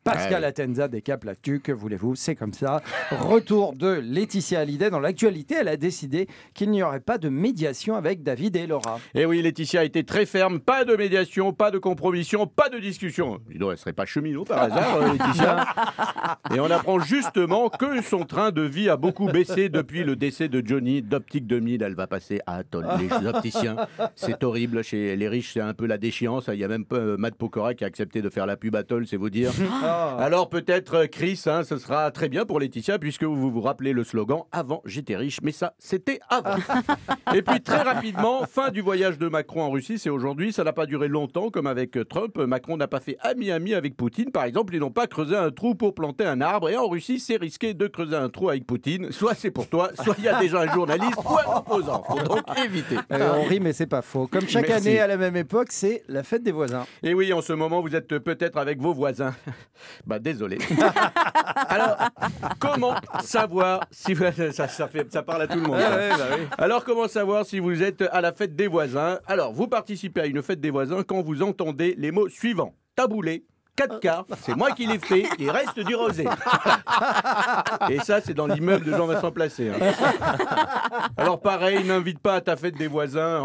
Pascal Atenza décape l'actu, que voulez-vous, c'est comme ça. Retour de Laetitia Hallyday. Dans l'actualité, elle a décidé qu'il n'y aurait pas de médiation avec David et Laura. Et oui, Laetitia a été très ferme, pas de médiation, pas de compromission, pas de discussion. Dis donc, elle serait pas cheminot par hasard, Laetitia. Et on apprend justement que son train de vie a beaucoup baissé depuis le décès de Johnny d'Optique 2000. Elle va passer à Atoll, les opticiens. C'est horrible, chez les riches, c'est un peu la déchéance. Il y a même pas Matt Pokora qui a accepté de faire la pub Atoll, c'est vous dire. Alors peut-être Chris, ce sera très bien pour Laetitia, puisque vous vous rappelez le slogan « Avant, j'étais riche », mais ça, c'était avant. Et puis très rapidement, fin du voyage de Macron en Russie, c'est aujourd'hui. Ça n'a pas duré longtemps, comme avec Trump. Macron n'a pas fait ami-ami avec Poutine. Par exemple, ils n'ont pas creusé un trou pour planter un arbre. Et en Russie, c'est risqué de creuser un trou avec Poutine. Soit c'est pour toi, soit il y a déjà un journaliste ou un opposant. Faut donc éviter. On rit, mais c'est pas faux. Comme chaque année, à la même époque, c'est la fête des voisins. Et oui, en ce moment, vous êtes peut-être avec vos voisins. Bah, désolé. Alors, comment savoir si ça parle à tout le monde. Oui. Alors, comment savoir si vous êtes à la fête des voisins? Alors, vous participez à une fête des voisins quand vous entendez les mots suivants. Taboulé, 4 quarts, c'est moi qui l'ai fait, il reste du rosé. Et ça, c'est dans l'immeuble de Jean-Vincent Placé. Alors pareil, n'invite pas à ta fête des voisins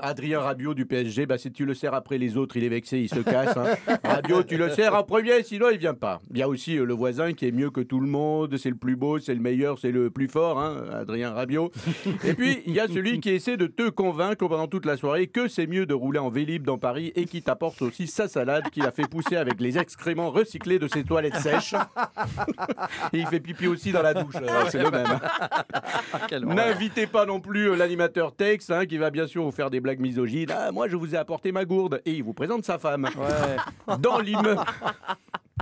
Adrien Rabiot du PSG. Bah, si tu le sers après les autres, il est vexé, il se casse. Rabiot, tu le sers en premier, sinon il vient pas. Il y a aussi le voisin qui est mieux que tout le monde, c'est le plus beau, c'est le meilleur, c'est le plus fort, Adrien Rabiot. Et puis, il y a celui qui essaie de te convaincre pendant toute la soirée que c'est mieux de rouler en Vélib dans Paris et qui t'apporte aussi sa salade qu'il a fait pousser avec les excréments recyclés de ses toilettes sèches. Et il fait pipi aussi dans la douche, c'est le même. N'invitez pas non plus l'animateur Tex, qui va bien sûr vous faire des blagues misogynes. Ah, moi je vous ai apporté ma gourde. Et il vous présente sa femme. Ouais. Dans l'immeuble...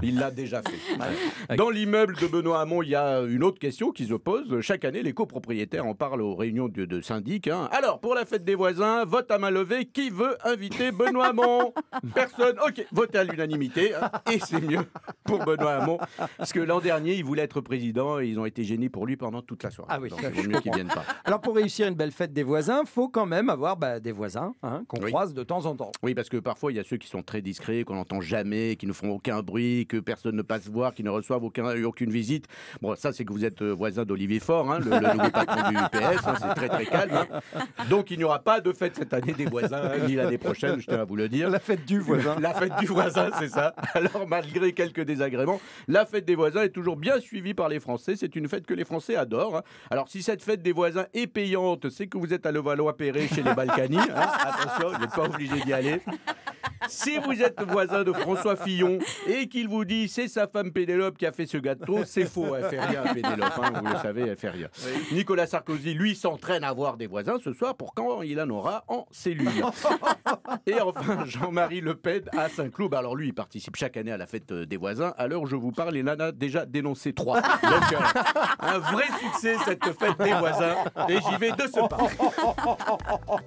Il l'a déjà fait. Dans l'immeuble de Benoît Hamon, il y a une autre question qui se pose. Chaque année, les copropriétaires en parlent aux réunions de syndic. Alors, pour la fête des voisins, vote à main levée. Qui veut inviter Benoît Hamon? Personne. Ok, votez à l'unanimité. Et c'est mieux pour Benoît Hamon. Parce que l'an dernier, il voulait être président et ils ont été gênés pour lui pendant toute la soirée. Ah oui, donc il vaut mieux qu'il vienne pas. Alors, pour réussir une belle fête des voisins, il faut quand même avoir des voisins qu'on croise de temps en temps. Oui, parce que parfois, il y a ceux qui sont très discrets, qu'on n'entend jamais, qui ne font aucun bruit, que personne ne passe voir, qui ne reçoivent aucune visite. Bon, ça, c'est que vous êtes voisin d'Olivier Faure, le nouveau patron du PS, c'est très très calme. Donc, il n'y aura pas de fête cette année des voisins, ni l'année prochaine, je tiens à vous le dire. La fête du voisin. La fête du voisin, c'est ça. Alors, malgré quelques désagréments, la fête des voisins est toujours bien suivie par les Français. C'est une fête que les Français adorent. Alors, si cette fête des voisins est payante, c'est que vous êtes à Levallois-Perret chez les Balkany. Attention, vous n'êtes pas obligé d'y aller. Si vous êtes voisin de François Fillon et qu'il vous dit c'est sa femme Pénélope qui a fait ce gâteau, c'est faux, elle fait rien Pénélope, vous le savez, elle fait rien. Oui. Nicolas Sarkozy, lui, s'entraîne à avoir des voisins ce soir pour quand il en aura en cellule. Et enfin, Jean-Marie Le Pen à Saint-Cloud. Alors lui, il participe chaque année à la fête des voisins. À l'heure où je vous parle, il en a déjà dénoncé 3. Donc un vrai succès cette fête des voisins. Et j'y vais de ce pas.